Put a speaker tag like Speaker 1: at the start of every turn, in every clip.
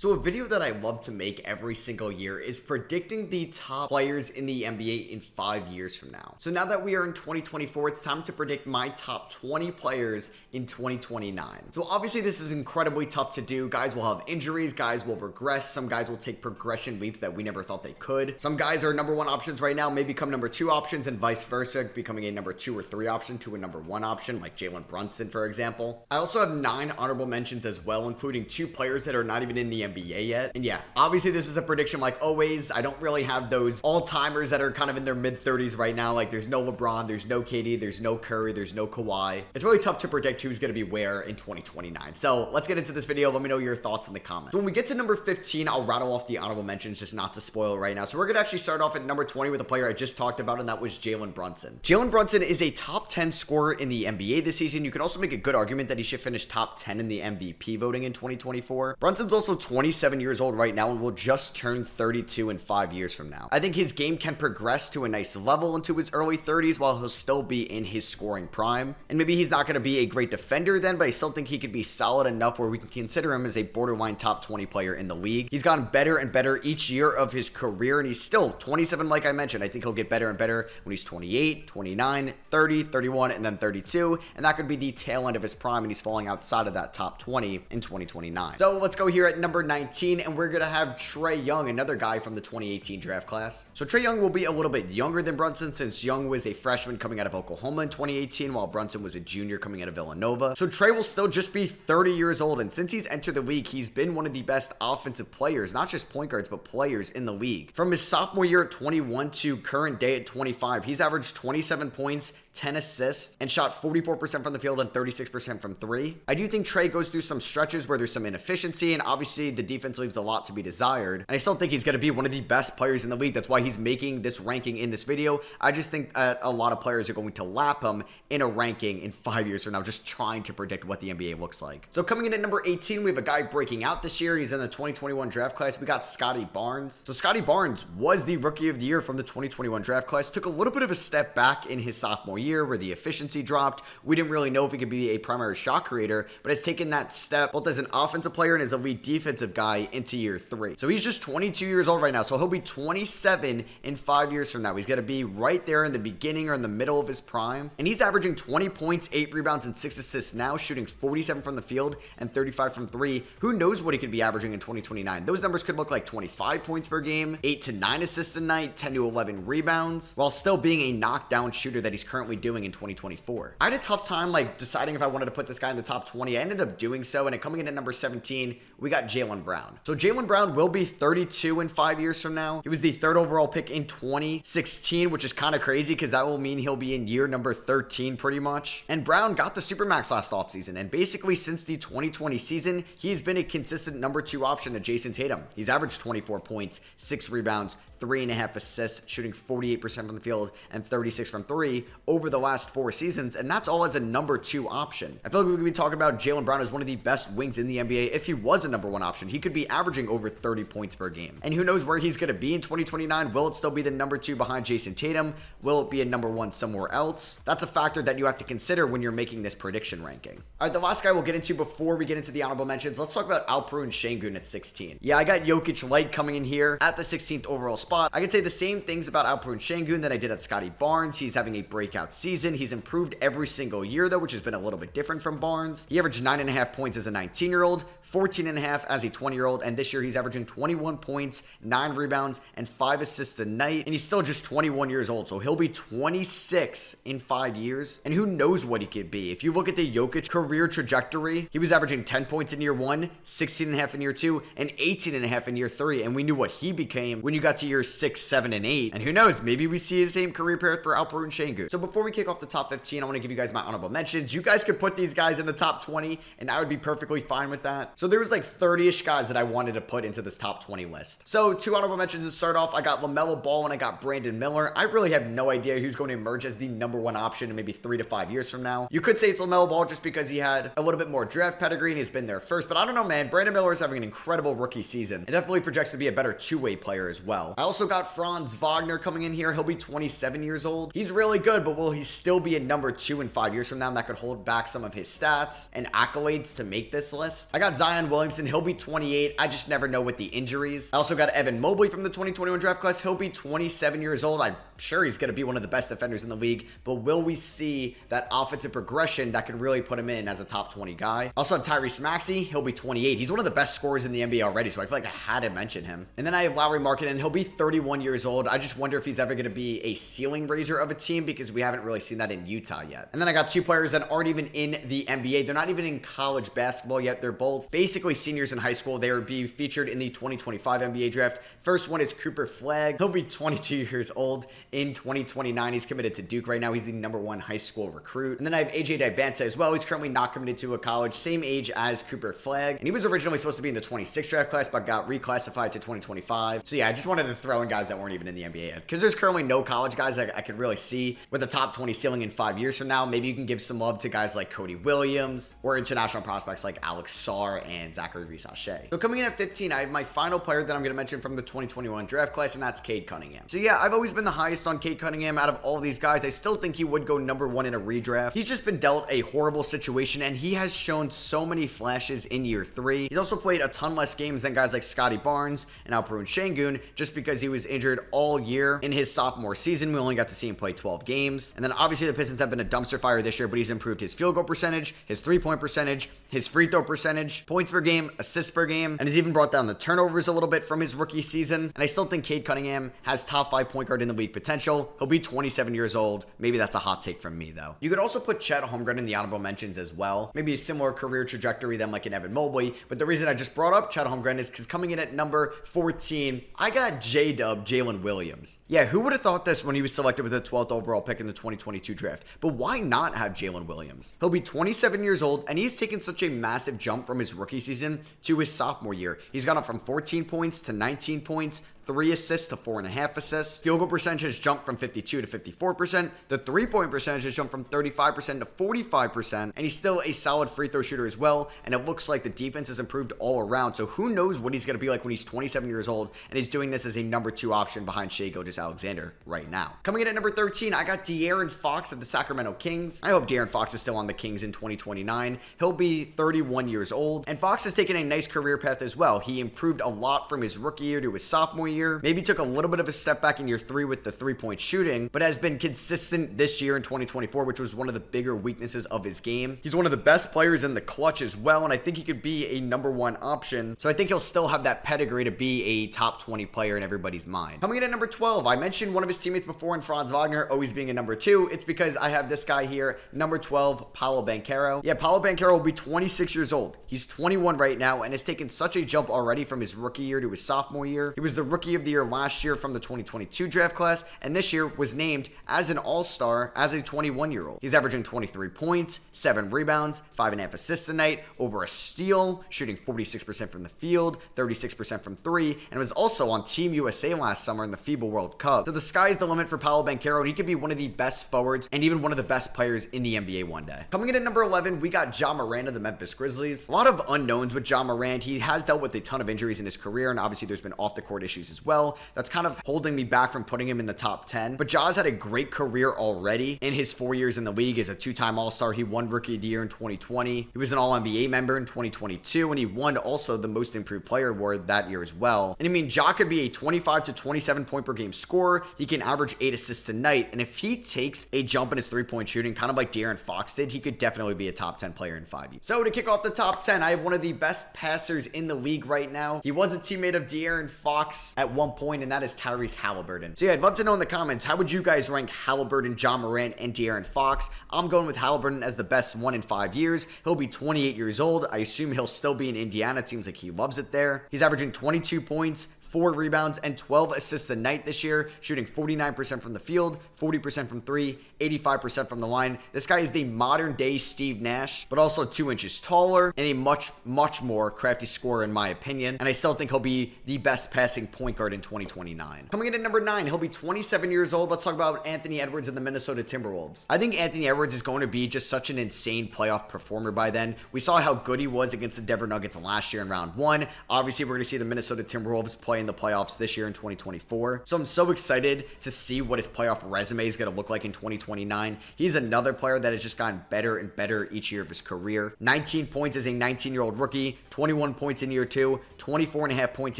Speaker 1: So a video that I love to make every single year is predicting the top players in the NBA in 5 years from now. So now that we are in 2024, it's time to predict my top 20 players in 2029. So obviously this is incredibly tough to do. Guys will have injuries, guys will regress, some guys will take progression leaps that we never thought they could. Some guys are number 1 options right now, may become number 2 options, and vice versa, becoming a number 2 or 3 option to a number 1 option, like Jalen Brunson, for example. I also have 9 honorable mentions as well, including 2 players that are not even in the NBA yet. And yeah, obviously this is a prediction like always. I don't really have those all-timers that are kind of in their mid-30s right now. Like there's no LeBron, there's no KD, there's no Curry, there's no Kawhi. It's really tough to predict who's going to be where in 2029. So let's get into this video. Let me know your thoughts in the comments. So when we get to number 15, I'll rattle off the honorable mentions just not to spoil it right now. So we're going to actually start off at number 20 with a player I just talked about, and that was Jalen Brunson. Jalen Brunson is a top 10 scorer in the NBA this season. You can also make a good argument that he should finish top 10 in the MVP voting in 2024. Brunson's also 27 years old right now and will just turn 32 in 5 years from now. I think his game can progress to a nice level into his early 30s while he'll still be in his scoring prime. And maybe he's not going to be a great defender then, but I still think he could be solid enough where we can consider him as a borderline top 20 player in the league. He's gotten better and better each year of his career, and he's still 27 like I mentioned. I think he'll get better and better when he's 28, 29, 30, 31, and then 32, and that could be the tail end of his prime, and he's falling outside of that top 20 in 2029. So let's go here at number 19, and we're going to have Trae Young, another guy from the 2018 draft class. So Trae Young will be a little bit younger than Brunson since Young was a freshman coming out of Oklahoma in 2018 while Brunson was a junior coming out of Villanova. So Trae will still just be 30 years old, and since he's entered the league, he's been one of the best offensive players, not just point guards, but players in the league. From his sophomore year at 21 to current day at 25, he's averaged 27 points, 10 assists, and shot 44% from the field and 36% from 3. I do think Trae goes through some stretches where there's some inefficiency, and obviously the defense leaves a lot to be desired. And I still think he's going to be one of the best players in the league. That's why he's making this ranking in this video. I just think a lot of players are going to lap him in a ranking in 5 years from now, just trying to predict what the NBA looks like. So coming in at number 18, we have a guy breaking out this year. He's in the 2021 draft class. We got Scotty Barnes. So Scotty Barnes was the rookie of the year from the 2021 draft class. Took a little bit of a step back in his sophomore year where the efficiency dropped. We didn't really know if he could be a primary shot creator, but has taken that step both as an offensive player and as a lead defensive guy into year 3. So he's just 22 years old right now. So he'll be 27 in 5 years from now. He's going to be right there in the beginning or in the middle of his prime. And he's averaging 20 points, 8 rebounds, and 6 assists now, shooting 47 from the field and 35 from 3. Who knows what he could be averaging in 2029? Those numbers could look like 25 points per game, 8 to 9 assists a night, 10 to 11 rebounds, while still being a knockdown shooter that he's currently doing in 2024. I had a tough time deciding if I wanted to put this guy in the top 20. I ended up doing so, and coming in at number 17, we got Jaylen Brown. So Jaylen Brown will be 32 in 5 years from now. He was the 3rd overall pick in 2016, which is kind of crazy because that will mean he'll be in year number 13 pretty much. And Brown got the Supermax last offseason, and basically since the 2020 season, he's been a consistent number 2 option to Jason Tatum. He's averaged 24 points, 6 rebounds, 3.5 assists, shooting 48% from the field and 36 from 3 over the last 4 seasons, and that's all as a number 2 option. I feel like we could be talking about Jaylen Brown as one of the best wings in the NBA. If he was a number 1 option, he could be averaging over 30 points per game. And who knows where he's going to be in 2029? Will it still be the number 2 behind Jason Tatum? Will it be a number 1 somewhere else? That's a factor that you have to consider when you're making this prediction ranking. All right, the last guy we'll get into before we get into the honorable mentions, let's talk about Alperen Şengün at 16. Yeah, I got Jokic light coming in here at the 16th overall spot. I could say the same things about Alperen Şengün that I did at Scotty Barnes. He's having a breakout season. He's improved every single year though, which has been a little bit different from Barnes. He averaged 9.5 points as a 19-year-old, 14.5 as a 20-year-old, and this year he's averaging 21 points, 9 rebounds, and 5 assists a night, and he's still just 21 years old, so he'll be 26 in 5 years, and who knows what he could be. If you look at the Jokic career trajectory, he was averaging 10 points in year 1, 16.5 in year 2, and 18.5 in year 3, and we knew what he became when you got to year 6, 7, and 8, and who knows, maybe we see the same career path for Alperen Şengün. So before we kick off the top 15, I want to give you guys my honorable mentions. You guys could put these guys in the top 20, and I would be perfectly fine with that. So there was like 30-ish guys that I wanted to put into this top 20 list. So 2 honorable mentions to start off. I got LaMelo Ball and I got Brandon Miller. I really have no idea who's going to emerge as the number 1 option in maybe 3 to 5 years from now. You could say it's LaMelo Ball just because he had a little bit more draft pedigree and he's been there first, but I don't know, man. Brandon Miller is having an incredible rookie season. It definitely projects to be a better 2-way player as well. I also got Franz Wagner coming in here. He'll be 27 years old. He's really good, but will he still be a number 2 in 5 years from now? And that could hold back some of his stats and accolades to make this list. I got Zion Williamson. He'll be 28. I just never know with the injuries. I also got Evan Mobley from the 2021 draft class. He'll be 27 years old. I'm sure he's going to be one of the best defenders in the league, but will we see that offensive progression that could really put him in as a top 20 guy? Also have Tyrese Maxey. He'll be 28. He's one of the best scorers in the NBA already, so I feel like I had to mention him. And then I have Lauri Markkanen. He'll be 31 years old. I just wonder if he's ever going to be a ceiling raiser of a team because we haven't really seen that in Utah yet. And then I got 2 players that aren't even in the NBA. They're not even in college basketball yet. They're both basically seniors in high school. They will be featured in the 2025 NBA draft. First one is Cooper Flagg. He'll be 22 years old in 2029. He's committed to Duke right now. He's the #1 high school recruit. And then I have AJ Dybantsa as well. He's currently not committed to a college, same age as Cooper Flagg. And he was originally supposed to be in the 26 draft class, but got reclassified to 2025. So yeah, I just wanted to throw in guys that weren't even in the NBA yet, because there's currently no college guys that I could really see with a top 20 ceiling in 5 years from now. Maybe you can give some love to guys like Cody Williams or international prospects like Alex Sarr and Zachary Reese-Shea. So coming in at 15, I have my final player that I'm going to mention from the 2021 draft class, and that's Cade Cunningham. So yeah, I've always been the highest on Cade Cunningham out of all of these guys. I still think he would go #1 in a redraft. He's just been dealt a horrible situation, and he has shown so many flashes in year 3. He's also played a ton less games than guys like Scotty Barnes and Alperen Şengün, just because he was injured all year in his sophomore season. We only got to see him play 12 games. And then obviously the Pistons have been a dumpster fire this year, but he's improved his field goal percentage, his 3-point percentage, his free throw percentage, points per game, assists per game, and he's even brought down the turnovers a little bit from his rookie season. And I still think Cade Cunningham has top 5 point guard in the league potential. He'll be 27 years old. Maybe that's a hot take from me though. You could also put Chet Holmgren in the honorable mentions as well. Maybe a similar career trajectory than like an Evan Mobley, but the reason I just brought up Chet Holmgren is because coming in at number 14, I got J-Dub Jalen Williams. Yeah, who would have thought this when he was selected with the 12th overall pick in the 2022 draft? But why not have Jalen Williams? He'll be 27 years old, and he's taken such a massive jump from his rookie season to his sophomore year. He's gone up from 14 points to 19 points, 3 assists to 4.5 assists. Field goal percentage has jumped from 52 to 54%. The 3-point percentage has jumped from 35% to 45%. And he's still a solid free throw shooter as well. And it looks like the defense has improved all around. So who knows what he's going to be like when he's 27 years old and he's doing this as a #2 option behind Shai Gilgeous-Alexander right now. Coming in at number 13, I got De'Aaron Fox of the Sacramento Kings. I hope De'Aaron Fox is still on the Kings in 2029. He'll be 31 years old. And Fox has taken a nice career path as well. He improved a lot from his rookie year to his sophomore year. Maybe took a little bit of a step back in year 3 with the 3-point shooting, but has been consistent this year in 2024, which was one of the bigger weaknesses of his game. He's one of the best players in the clutch as well, and I think he could be a #1 option. So I think he'll still have that pedigree to be a top 20 player in everybody's mind. Coming in at number 12, I mentioned one of his teammates before in Franz Wagner always being a number 2. It's because I have this guy here, number 12, Paolo Banchero. Yeah, Paolo Banchero will be 26 years old. He's 21 right now and has taken such a jump already from his rookie year to his sophomore year. He was the rookie of the year last year from the 2022 draft class, and this year was named as an all-star as a 21-year-old. He's averaging 23 points, 7 rebounds, 5.5 assists a night, over a steal, shooting 46% from the field, 36% from 3, and was also on Team USA last summer in the FIBA World Cup. So the sky's the limit for Paolo Banchero, and he could be one of the best forwards and even one of the best players in the NBA one day. Coming in at number 11, we got Ja Morant of the Memphis Grizzlies. A lot of unknowns with Ja Morant. He has dealt with a ton of injuries in his career, and obviously there's been off-the-court issues as well. That's kind of holding me back from putting him in the top 10. But Ja's had a great career already in his 4 years in the league as a 2-time All-Star. He won Rookie of the Year in 2020. He was an All-NBA member in 2022, and he won also the Most Improved Player award that year as well. And I mean, Ja could be a 25 to 27 point per game scorer. He can average 8 assists a night. And if he takes a jump in his 3-point shooting, kind of like De'Aaron Fox did, he could definitely be a top 10 player in 5 years. So to kick off the top 10, I have one of the best passers in the league right now. He was a teammate of De'Aaron Fox at one point, and that is Tyrese Halliburton. So yeah, I'd love to know in the comments, how would you guys rank Halliburton, Ja Morant, and De'Aaron Fox? I'm going with Halliburton as the best one in 5 years. He'll be 28 years old. I assume he'll still be in Indiana. It seems like he loves it there. He's averaging 22 points, 4 rebounds, and 12 assists a night this year, shooting 49% from the field, 40% from 3, 85% from the line. This guy is the modern day Steve Nash, but also 2 inches taller and a much more crafty scorer in my opinion. And I still think he'll be the best passing point guard in 2029. Coming in at number 9, he'll be 27 years old. Let's talk about Anthony Edwards and the Minnesota Timberwolves. I think Anthony Edwards is going to be just such an insane playoff performer by then. We saw how good he was against the Denver Nuggets last year in round 1. Obviously, we're going to see the Minnesota Timberwolves play in in the playoffs this year in 2024. So I'm so excited to see what his playoff resume is going to look like in 2029. He's another player that has just gotten better and better each year of his career. 19 points as a 19-year-old rookie, 21 points in year 2, 24.5 points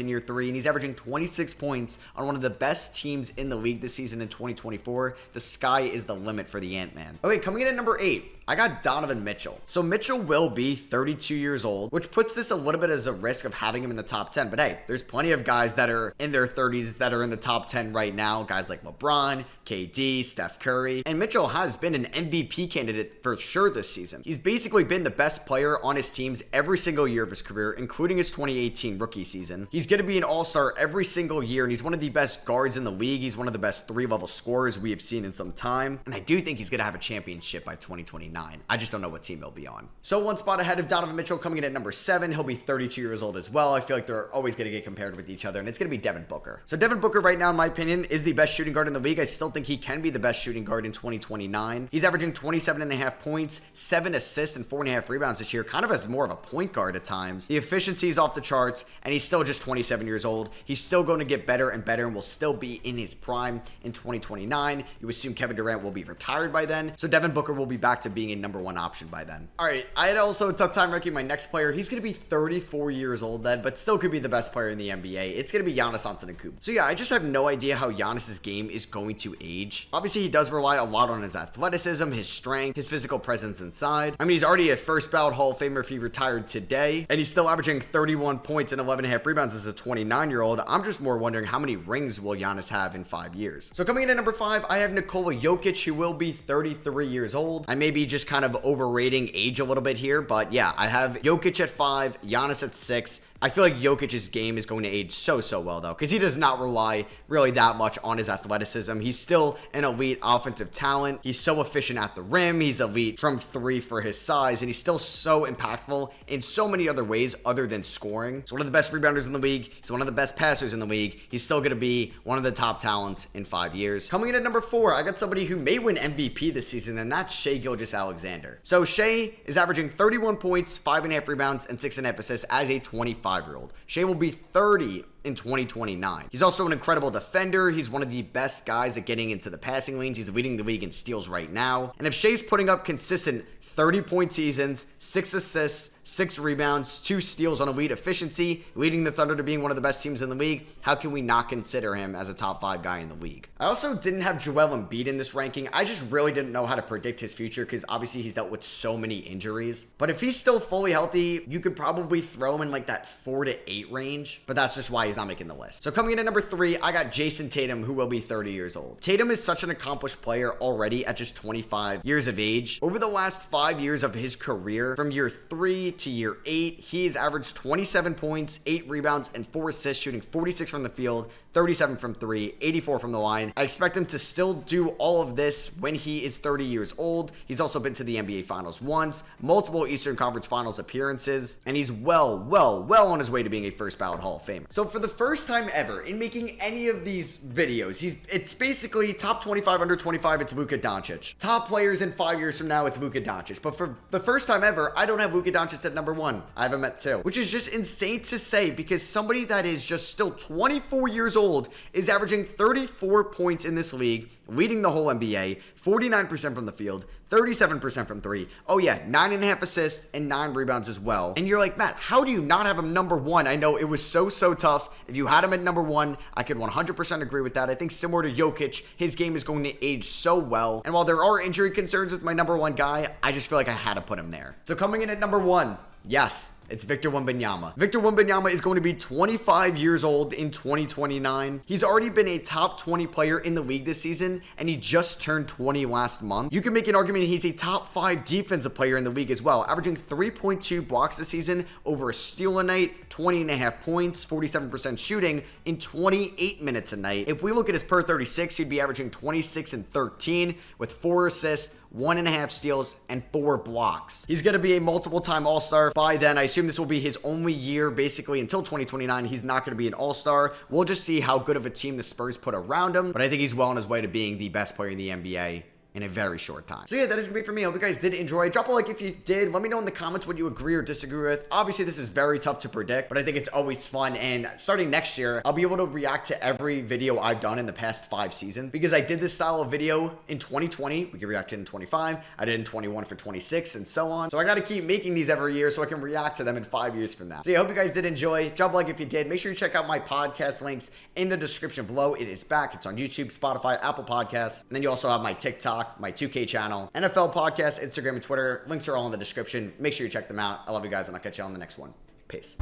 Speaker 1: in year 3, and he's averaging 26 points on one of the best teams in the league this season in 2024. The sky is the limit for the Ant-Man. Okay, coming in at number 8. I got Donovan Mitchell. So Mitchell will be 32 years old, which puts this a little bit as a risk of having him in the top 10. But hey, there's plenty of guys that are in their 30s that are in the top 10 right now. Guys like LeBron, KD, Steph Curry. And Mitchell has been an MVP candidate for sure this season. He's basically been the best player on his teams every single year of his career, including his 2018 rookie season. He's going to be an all-star every single year, and he's one of the best guards in the league. He's one of the best 3-level scorers we have seen in some time. And I do think he's going to have a championship by 2029. I just don't know what team he'll be on. So one spot ahead of Donovan Mitchell, coming in at number 7. He'll be 32 years old as well. I feel like they're always going to get compared with each other, and it's going to be Devin Booker. So Devin Booker right now, in my opinion, is the best shooting guard in the league. I still think he can be the best shooting guard in 2029. He's averaging 27.5 points, 7 assists, and 4.5 rebounds this year, kind of as more of a point guard at times. The efficiency is off the charts, and he's still just 27 years old. He's still going to get better and better and will still be in his prime in 2029. You assume Kevin Durant will be retired by then, so Devin Booker will be back to being a number 1 option by then. All right, I had also a tough time ranking my next player. He's going to be 34 years old then, but still could be the best player in the NBA. It's going to be Giannis Antetokounmpo. So yeah, I just have no idea how Giannis's game is going to age. Obviously, he does rely a lot on his athleticism, his strength, his physical presence inside. I mean, he's already a first ballot Hall of Famer if he retired today, and he's still averaging 31 points and 11.5 rebounds as a 29-year-old. I'm just more wondering how many rings will Giannis have in 5 years. So coming in at number 5, I have Nikola Jokic, who will be 33 years old. I may be just kind of overrating age a little bit here, but yeah, I have Jokic at 5, Giannis at 6. I feel like Jokic's game is going to age so well, though, because he does not rely really that much on his athleticism. He's still an elite offensive talent. He's so efficient at the rim. He's elite from 3 for his size, and he's still so impactful in so many other ways other than scoring. He's one of the best rebounders in the league. He's one of the best passers in the league. He's still going to be one of the top talents in 5 years. Coming in at number 4, I got somebody who may win MVP this season, and that's Shai Gilgeous-Alexander. So Shai is averaging 31 points, 5.5 rebounds, and 6.5 assists as a 25-year-old. Shai will be 30 in 2029. He's also an incredible defender. He's one of the best guys at getting into the passing lanes. He's leading the league in steals right now. And if Shai's putting up consistent 30-point seasons, 6 assists, 6 rebounds, 2 steals on elite efficiency, leading the Thunder to being one of the best teams in the league, how can we not consider him as a top 5 guy in the league? I also didn't have Joel Embiid in this ranking. I just really didn't know how to predict his future because obviously he's dealt with so many injuries. But if he's still fully healthy, you could probably throw him in like that 4 to 8 range, but that's just why he's not making the list. So coming in at number 3, I got Jason Tatum, who will be 30 years old. Tatum is such an accomplished player already at just 25 years of age. Over the last 5 years of his career, from year 3 to year 8, he's averaged 27 points, 8 rebounds, and 4 assists, shooting 46 from the field, 37 from 3, 84 from the line. I expect him to still do all of this when he is 30 years old. He's also been to the NBA Finals once, multiple Eastern Conference Finals appearances, and he's well on his way to being a first ballot Hall of Famer. So for the first time ever in making any of these videos, it's basically top 25, under 25, it's Luka Doncic. Top players in 5 years from now, it's Luka Doncic. But for the first time ever, I don't have Luka Doncic at number 1. I have him at 2, which is just insane to say because somebody that is just still 24 years old is averaging 34 points in this league, leading the whole NBA, 49% from the field, 37% from 3. Oh yeah, 9.5 assists and 9 rebounds as well. And you're like, Matt, how do you not have him number 1? I know it was so tough. If you had him at number 1, I could 100% agree with that. I think similar to Jokic, his game is going to age so well. And while there are injury concerns with my number 1 guy, I just feel like I had to put him there. So coming in at number 1, yes, it's Victor Wembanyama. Victor Wembanyama is going to be 25 years old in 2029. He's already been a top 20 player in the league this season, and he just turned 20 last month. You can make an argument he's a top 5 defensive player in the league as well, averaging 3.2 blocks this season, over a steal a night, 20.5 points, 47% shooting in 28 minutes a night. If we look at his per 36, he'd be averaging 26 and 13 with 4 assists, 1.5 steals, and 4 blocks. He's going to be a multiple-time All-Star. By then, I assume this will be his only year, basically, until 2029. He's not going to be an All-Star. We'll just see how good of a team the Spurs put around him, but I think he's well on his way to being the best player in the NBA in a very short time. So yeah, that is gonna be it for me. I hope you guys did enjoy. Drop a like if you did. Let me know in the comments what you agree or disagree with. Obviously, this is very tough to predict, but I think it's always fun. And starting next year, I'll be able to react to every video I've done in the past 5 seasons, because I did this style of video in 2020. We can react to it in 25. I did in 21 for 26 and so on. So I got to keep making these every year so I can react to them in 5 years from now. So yeah, I hope you guys did enjoy. Drop a like if you did. Make sure you check out my podcast links in the description below. It is back. It's on YouTube, Spotify, Apple Podcasts. And then you also have my TikTok, my 2K channel, NFL podcast, Instagram, and Twitter. Links are all in the description. Make sure you check them out. I love you guys, and I'll catch you on the next one. Peace.